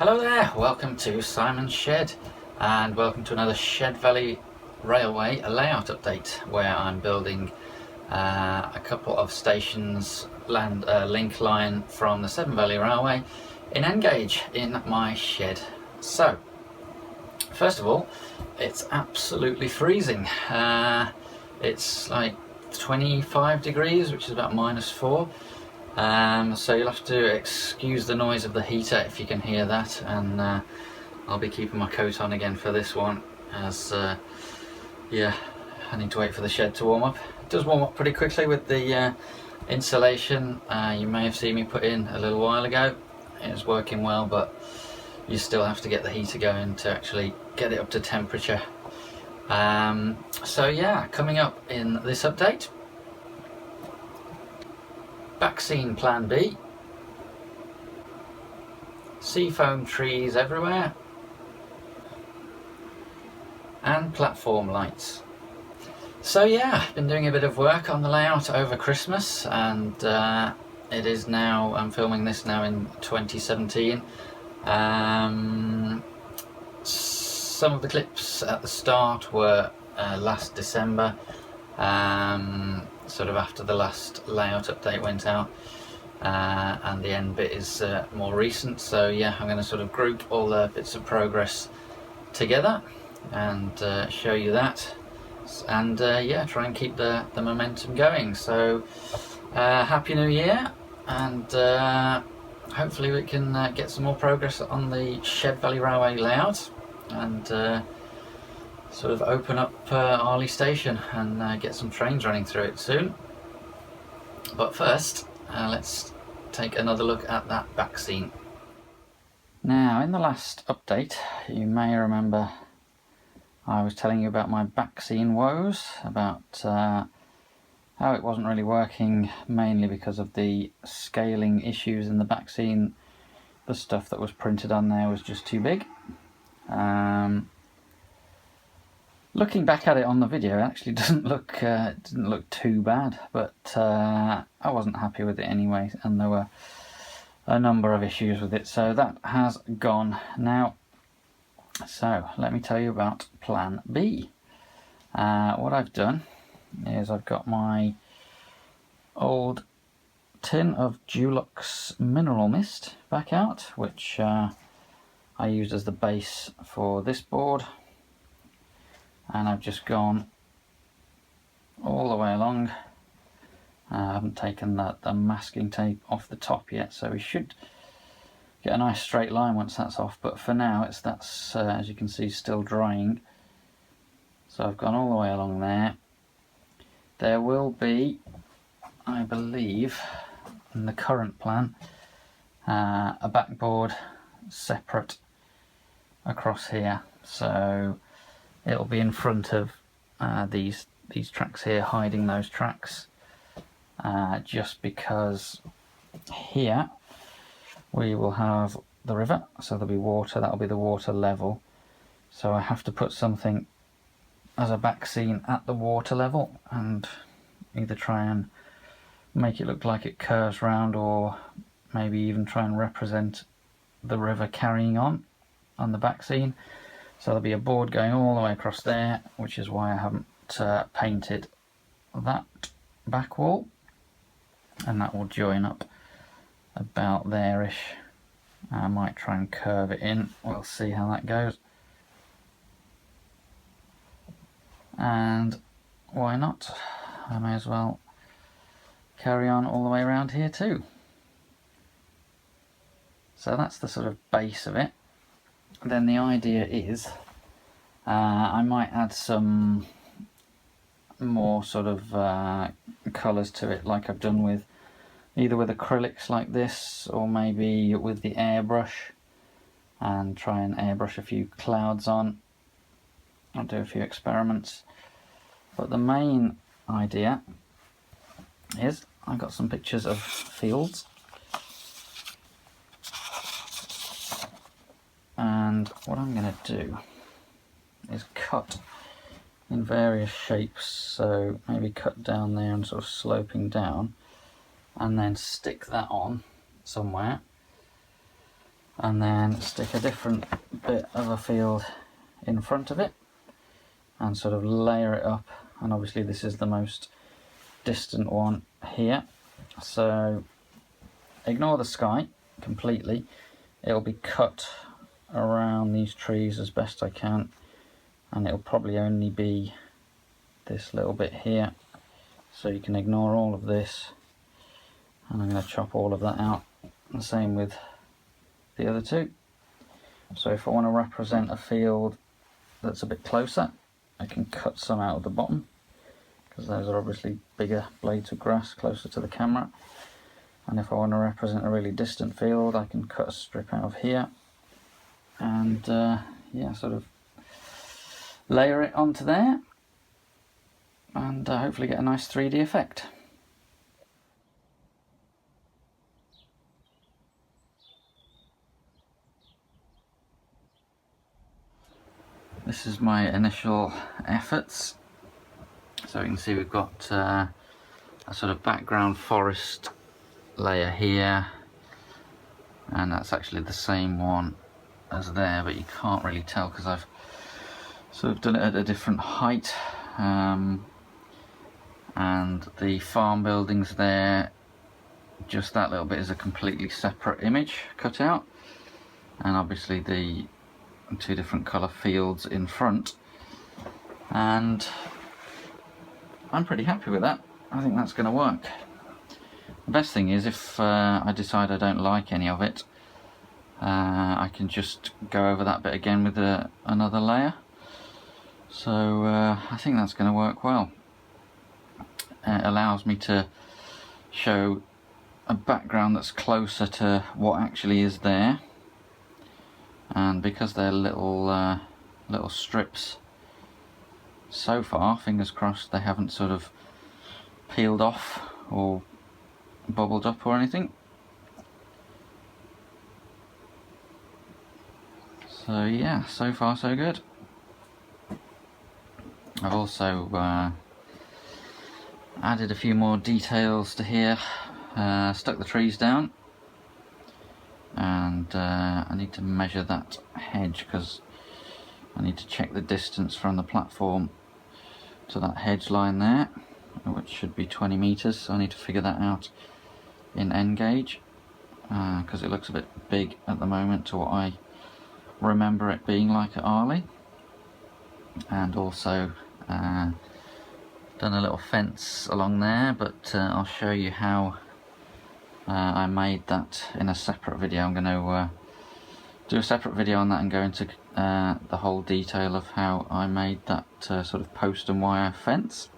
Hello there, welcome to Simon's Shed and welcome to another Severn Valley Railway layout update where I'm building a couple of stations link line from the Severn Valley Railway in Engage in my shed. So first of all, it's absolutely freezing. It's like 25 degrees, which is about -4. So you'll have to excuse the noise of the heater if you can hear that, and I'll be keeping my coat on again for this one as yeah, I need to wait for the shed to warm up. It does warm up pretty quickly with the insulation. You may have seen me put in a little while ago. It's working well, but you still have to get the heater going to actually get it up to temperature. So yeah, coming up in this update, backscene plan B, seafoam trees everywhere, and platform lights. So yeah, been doing a bit of work on the layout over Christmas, and it is now, I'm filming this now in 2017. Some of the clips at the start were last December, sort of after the last layout update went out, and the end bit is more recent. So yeah, I'm going to sort of group all the bits of progress together and show you that, and yeah, try and keep the momentum going. So Happy New Year, and hopefully we can get some more progress on the Severn Valley Railway layout and sort of open up Arley Station and get some trains running through it soon. But first, let's take another look at that back scene. Now, in the last update, you may remember I was telling you about my back scene woes, about how it wasn't really working, mainly because of the scaling issues in the back scene. The stuff that was printed on there was just too big. Looking back at it on the video, it actually didn't look too bad, but I wasn't happy with it anyway, and there were a number of issues with it, so that has gone now. So let me tell you about plan B. What I've done is I've got my old tin of Dulux mineral mist back out, which I used as the base for this board, and I've just gone all the way along. I haven't taken the masking tape off the top yet, so we should get a nice straight line once that's off, but for now that's as you can see, still drying. So I've gone all the way along there. There will be, I believe, in the current plan, a backboard separate across here, so it'll be in front of these tracks here, hiding those tracks, just because here we will have the river, so there'll be water, that'll be the water level, so I have to put something as a back scene at the water level and either try and make it look like it curves round, or maybe even try and represent the river carrying on the back scene. So there'll be a board going all the way across there, which is why I haven't painted that back wall, and that will join up about there-ish. I might try and curve it in, we'll see how that goes. And why not? I may as well carry on all the way around here too. So that's the sort of base of it. Then the idea is I might add some more sort of colours to it, like I've done with either with acrylics like this, or maybe with the airbrush, and try and airbrush a few clouds on. I'll do a few experiments, but the main idea is I've got some pictures of fields, and what I'm going to do is cut in various shapes, so maybe cut down there and sort of sloping down, and then stick that on somewhere, and then stick a different bit of a field in front of it and sort of layer it up. And obviously this is the most distant one here, so ignore the sky completely. It'll be cut around these trees as best I can, and it'll probably only be this little bit here, so you can ignore all of this, and I'm going to chop all of that out. The same with the other two. So if I want to represent a field that's a bit closer, I can cut some out of the bottom, because those are obviously bigger blades of grass closer to the camera. And if I want to represent a really distant field, I can cut a strip out of here and yeah, sort of layer it onto there, and hopefully get a nice 3D effect. This is my initial efforts. So you can see we've got a sort of background forest layer here, and that's actually the same one as there, but you can't really tell because I've sort of done it at a different height. And the farm buildings there, just that little bit is a completely separate image cut out, and obviously the two different colour fields in front, and I'm pretty happy with that. I think that's going to work. The best thing is if I decide I don't like any of it, I can just go over that bit again with another layer. So I think that's going to work well. It allows me to show a background that's closer to what actually is there, and because they're little strips so far, fingers crossed they haven't sort of peeled off or bubbled up or anything. So yeah, so far so good. I've also added a few more details to here, stuck the trees down, and I need to measure that hedge because I need to check the distance from the platform to that hedge line there, which should be 20 meters. So I need to figure that out in N gauge, because it looks a bit big at the moment to what I remember it being like at Arley. And also done a little fence along there, but I'll show you how I made that in a separate video. I'm going to do a separate video on that and go into the whole detail of how I made that sort of post and wire fence.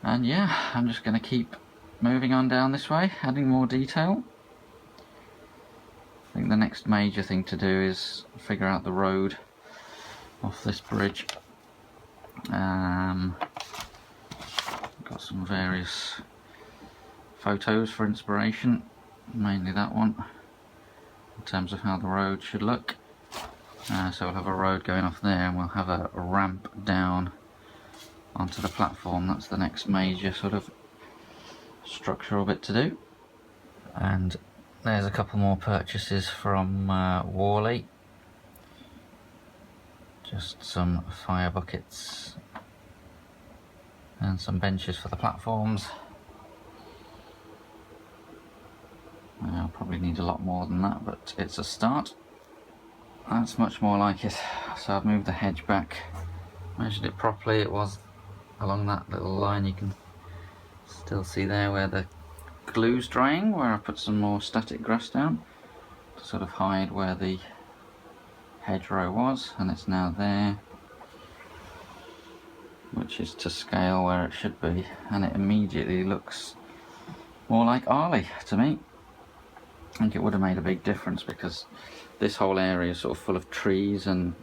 And yeah, I'm just going to keep moving on down this way, adding more detail. I think the next major thing to do is figure out the road off this bridge. Got some various photos for inspiration, mainly that one, in terms of how the road should look. So we'll have a road going off there, and we'll have a ramp down onto the platform. That's the next major sort of structural bit to do. And there's a couple more purchases from Worley. Just some fire buckets and some benches for the platforms. I'll probably need a lot more than that, but it's a start. That's much more like it. So I've moved the hedge back, measured it properly. It was along that little line. You can still see there where the glue's drying, where I put some more static grass down to sort of hide where the hedgerow was, and it's now there, which is to scale where it should be, and it immediately looks more like Arley to me. I think it would have made a big difference because this whole area is sort of full of trees and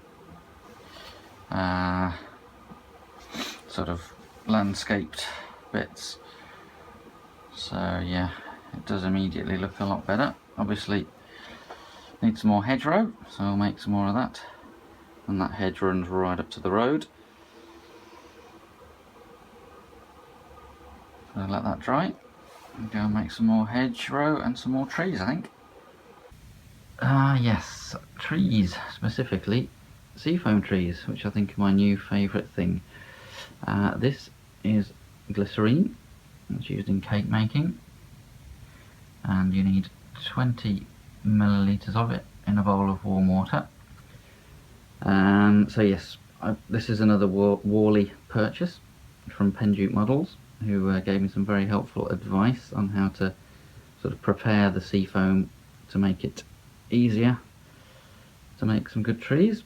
sort of landscaped bits. So yeah, it does immediately look a lot better. Obviously need some more hedgerow, so I'll make some more of that, and that hedge runs right up to the road. So I'll let that dry and go and make some more hedgerow and some more trees, I think. Yes, trees, specifically seafoam trees, which I think are my new favourite thing. This is glycerine, it's used in cake making, and you need 20 millilitres of it in a bowl of warm water. So yes, this is another Worley purchase from Penduke Models, who gave me some very helpful advice on how to sort of prepare the seafoam to make it easier to make some good trees.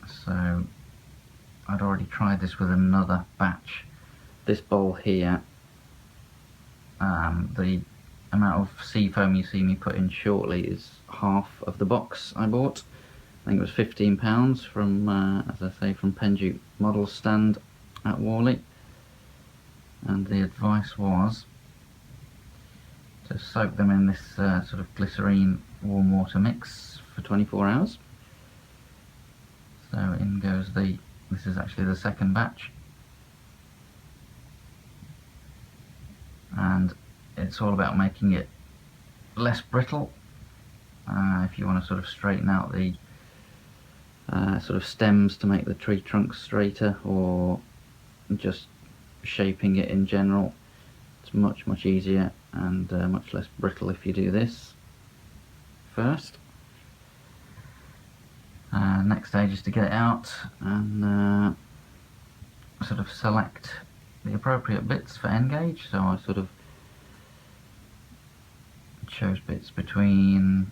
So I'd already tried this with another batch. This bowl here, the amount of seafoam you see me put in shortly is half of the box I bought. I think it was £15 from, as I say, from Penduke Models stand at Worley. And the advice was to soak them in this sort of glycerine warm water mix for 24 hours. So in goes this is actually the second batch. And it's all about making it less brittle. If you want to sort of straighten out the sort of stems to make the tree trunks straighter, or just shaping it in general, it's much easier and much less brittle if you do this first. Next stage is to get it out and sort of select the appropriate bits for end gauge. So I sort of chose bits between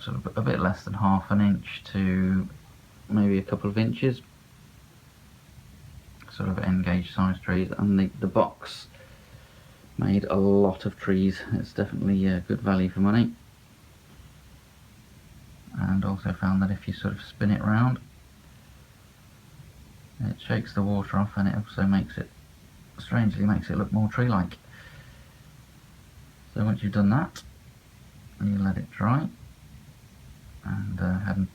sort of a bit less than ½ an inch to maybe a couple of inches, sort of end gauge size trees. And the box made a lot of trees. It's definitely good value for money, and also found that if you sort of spin it round, it shakes the water off, and it also strangely makes it look more tree-like. So once you've done that, you let it dry, and had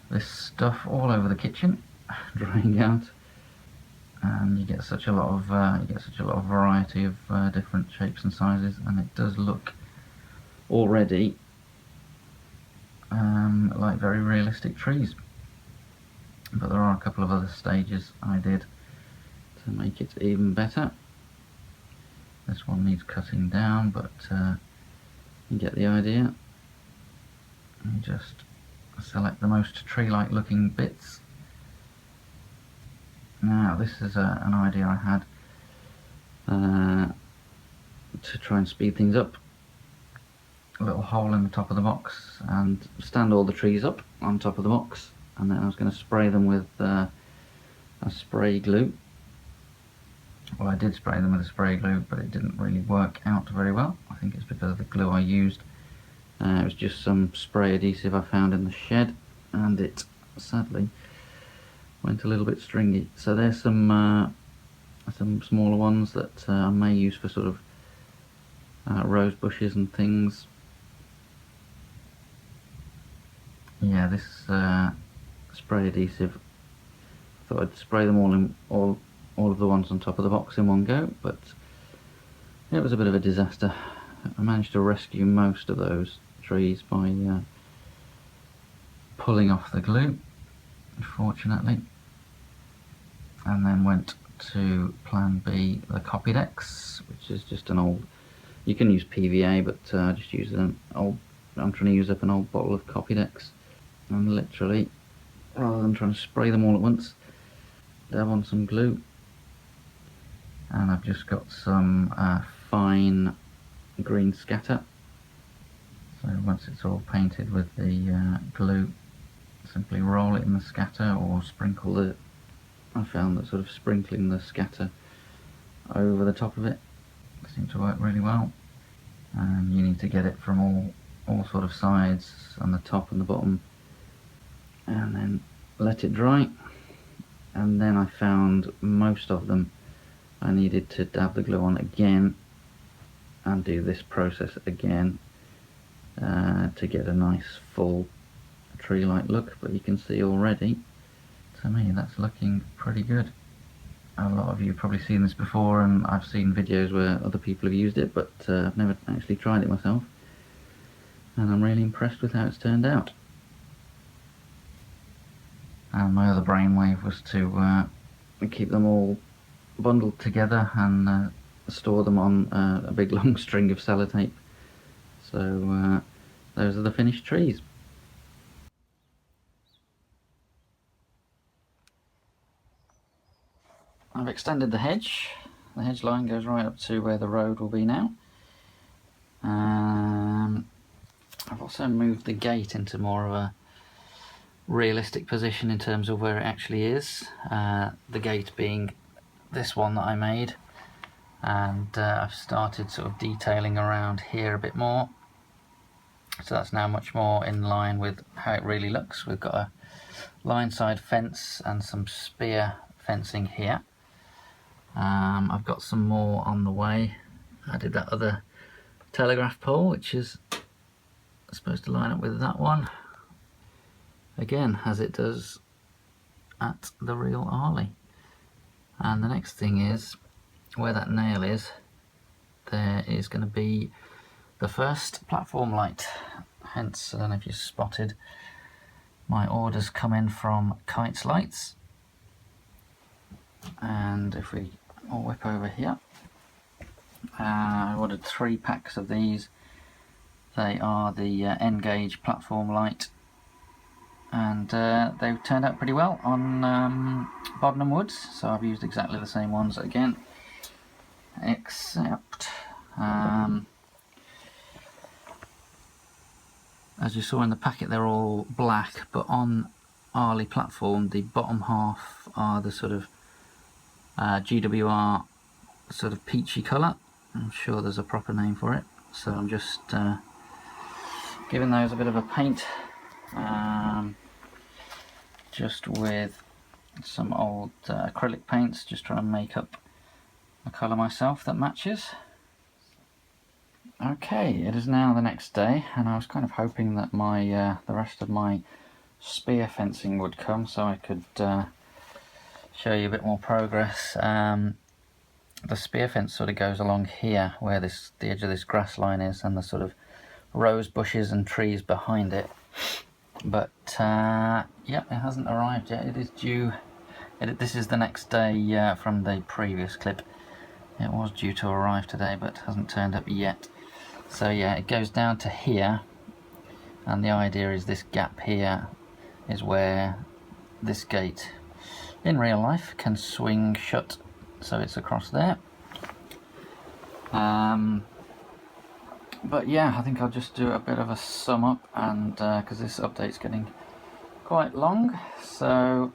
this stuff all over the kitchen drying out, and you get such a lot of variety of different shapes and sizes, and it does look already like very realistic trees. But there are a couple of other stages I did to make it even better. This one needs cutting down, but you get the idea. You just select the most tree-like looking bits. Now this is an idea I had to try and speed things up. A little hole in the top of the box, and stand all the trees up on top of the box, and then I was going to spray them with a spray glue. Well, I did spray them with a spray glue, but it didn't really work out very well. I think it's because of the glue I used. It was just some spray adhesive I found in the shed, and it sadly went a little bit stringy. So there's some smaller ones that I may use for sort of rose bushes and things. Yeah, this spray adhesive, I thought I'd spray them all of the ones on top of the box in one go, but it was a bit of a disaster. I managed to rescue most of those trees by pulling off the glue, fortunately, and then went to plan B, the Copydex, which is just an old, you can use PVA, but I just used I'm trying to use up an old bottle of Copydex, and literally, rather than trying to spray them all at once, dab on some glue, and I've just got some fine green scatter. So once it's all painted with the glue, simply roll it in the scatter, or sprinkle it. I found that sort of sprinkling the scatter over the top of it seemed to work really well. And you need to get it from all sort of sides, on the top and the bottom, and then let it dry. And then I found most of them I needed to dab the glue on again and do this process again to get a nice full tree-like look. But you can see already, to me, that's looking pretty good. A lot of you have probably seen this before, and I've seen videos where other people have used it, but I've never actually tried it myself. and I'm really impressed with how it's turned out. And my other brainwave was to keep them all bundled together and store them on a big long string of sellotape. So those are the finished trees. I've extended the hedge. The hedge line goes right up to where the road will be now. I've also moved the gate into more of a realistic position in terms of where it actually is. The gate being this one that I made, and I've started sort of detailing around here a bit more. So that's now much more in line with how it really looks. We've got a line side fence and some spear fencing here. I've got some more on the way. I did that other telegraph pole, which is supposed to line up with that one. Again, as it does at the real Arley. And the next thing is, where that nail is, there is going to be the first platform light. Hence, I don't know if you spotted, my orders come in from Kites Lights. And if we all whip over here, I ordered 3 packs of these. They are the N-gauge platform light, and they've turned out pretty well on Bodnam Woods, so I've used exactly the same ones again, except as you saw in the packet, they're all black, but on Arley platform the bottom half are the sort of GWR sort of peachy colour. I'm sure there's a proper name for it, so I'm just giving those a bit of a paint, just with some old acrylic paints, just trying to make up a colour myself that matches. Okay, it is now the next day, and I was kind of hoping that my the rest of my spear fencing would come so I could show you a bit more progress. The spear fence sort of goes along here where the edge of this grass line is, and the sort of rose bushes and trees behind it. But yeah, it hasn't arrived yet. It is due. This is the next day from the previous clip. It was due to arrive today, but hasn't turned up yet. So yeah, it goes down to here, and the idea is this gap here is where this gate in real life can swing shut, so it's across there. But yeah, I think I'll just do a bit of a sum up, and because this update's getting quite long, so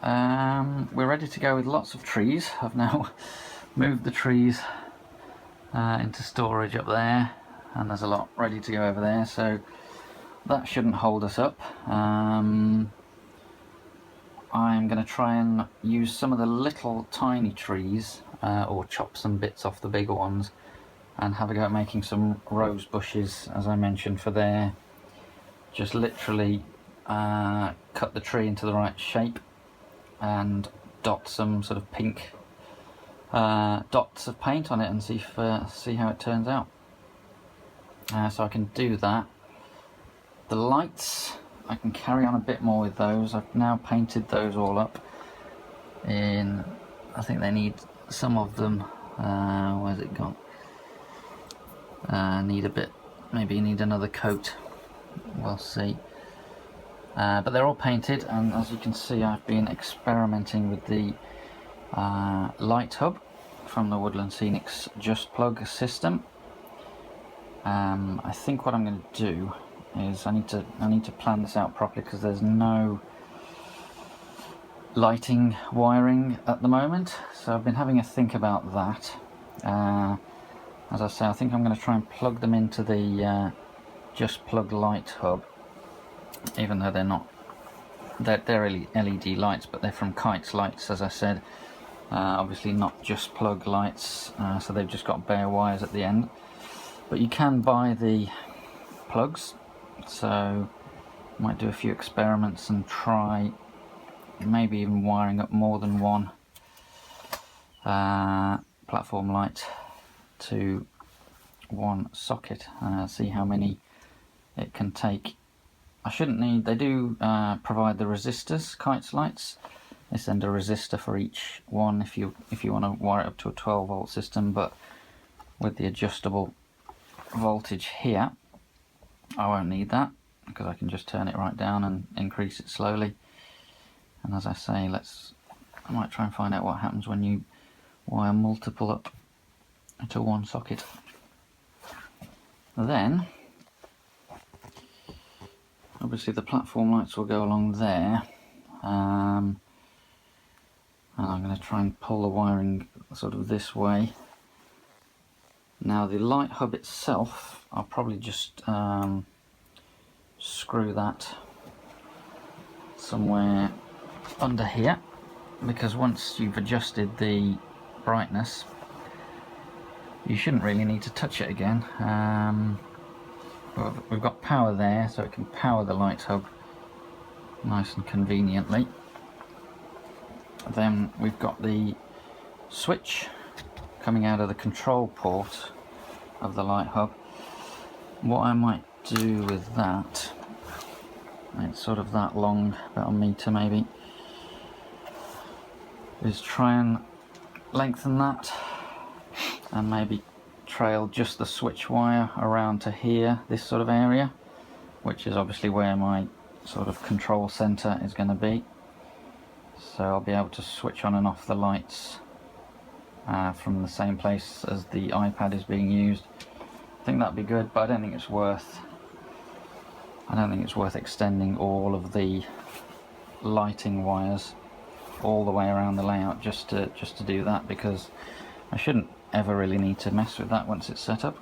we're ready to go with lots of trees. I've now moved the trees into storage up there, and there's a lot ready to go over there, so that shouldn't hold us up. I'm going to try and use some of the little tiny trees, or chop some bits off the bigger ones, and have a go at making some rose bushes, as I mentioned, for there. Just literally cut the tree into the right shape and dot some sort of pink dots of paint on it and see how it turns out. So I can do that. The lights, I can carry on a bit more with those. I've now painted those all up in, I think they need some of them, where's it gone? Need a bit, maybe need another coat, we'll see. But they're all painted, and as you can see, I've been experimenting with the light hub from the Woodland Scenics Just Plug system. I think what I'm going to do is I need to plan this out properly, because there's no lighting wiring at the moment, so I've been having a think about that. As I say, I think I'm going to try and plug them into the Just Plug light hub, even though they're LED lights, but they're from Kites Lights, as I said. Obviously not Just Plug lights, so they've just got bare wires at the end. But you can buy the plugs, so might do a few experiments and try maybe even wiring up more than one platform light to one socket, see how many it can take. I shouldn't need. They do provide the resistors, Kite's lights. They send a resistor for each one if you want to wire it up to a 12-volt system, but with the adjustable voltage here, I won't need that because I can just turn it right down and increase it slowly. And as I say, I might try and find out what happens when you wire multiple up to one socket. Then, obviously the platform lights will go along there, and I'm going to try and pull the wiring sort of this way. Now the light hub itself, I'll probably just screw that somewhere under here, because once you've adjusted the brightness, you shouldn't really need to touch it again. We've got power there, so it can power the light hub nice and conveniently. Then we've got the switch coming out of the control port of the light hub. What I might do with that, it's sort of that long, about a metre maybe, is try and lengthen that and maybe trail just the switch wire around to here, this sort of area, which is obviously where my sort of control centre is going to be. So I'll be able to switch on and off the lights from the same place as the iPad is being used. I think that'd be good, but I don't think it's worth extending all of the lighting wires all the way around the layout just to do that, because I shouldn't ever really need to mess with that once it's set up.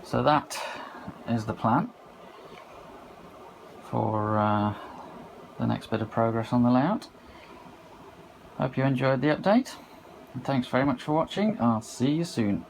So that is the plan for the next bit of progress on the layout. Hope you enjoyed the update, and thanks very much for watching. I'll see you soon.